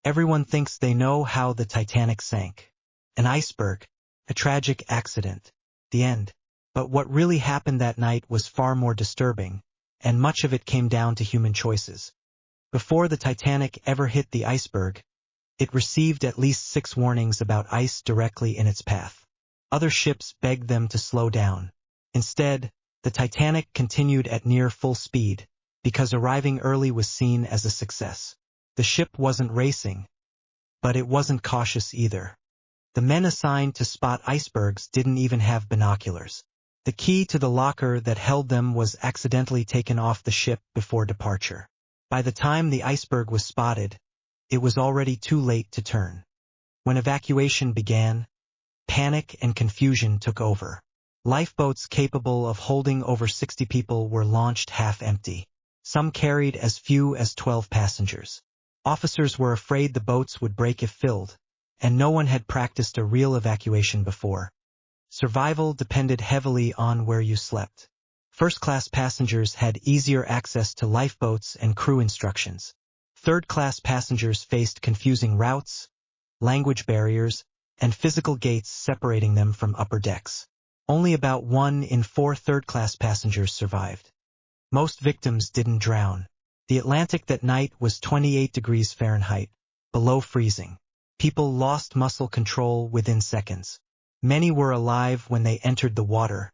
Everyone thinks they know how the Titanic sank. An iceberg, a tragic accident, the end. But what really happened that night was far more disturbing, and much of it came down to human choices. Before the Titanic ever hit the iceberg, it received at least 6 warnings about ice directly in its path. Other ships begged them to slow down. Instead, the Titanic continued at near full speed, because arriving early was seen as a success. The ship wasn't racing, but it wasn't cautious either. The men assigned to spot icebergs didn't even have binoculars. The key to the locker that held them was accidentally taken off the ship before departure. By the time the iceberg was spotted, it was already too late to turn. When evacuation began, panic and confusion took over. Lifeboats capable of holding over 60 people were launched half empty. Some carried as few as 12 passengers. Officers were afraid the boats would break if filled, and no one had practiced a real evacuation before. Survival depended heavily on where you slept. First-class passengers had easier access to lifeboats and crew instructions. Third-class passengers faced confusing routes, language barriers, and physical gates separating them from upper decks. Only about 1 in 4 third-class passengers survived. Most victims didn't drown. The Atlantic that night was 28 degrees Fahrenheit, below freezing. People lost muscle control within seconds. Many were alive when they entered the water,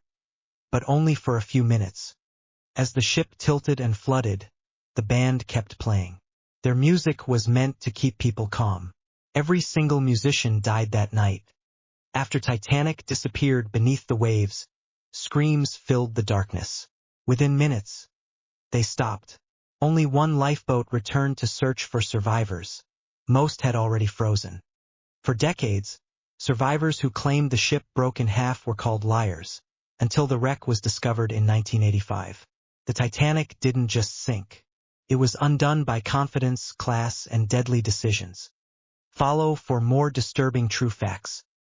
but only for a few minutes. As the ship tilted and flooded, the band kept playing. Their music was meant to keep people calm. Every single musician died that night. After Titanic disappeared beneath the waves, screams filled the darkness. Within minutes, they stopped. Only one lifeboat returned to search for survivors. Most had already frozen. For decades, survivors who claimed the ship broke in half were called liars, until the wreck was discovered in 1985. The Titanic didn't just sink. It was undone by confidence, class, and deadly decisions. Follow for more disturbing true facts.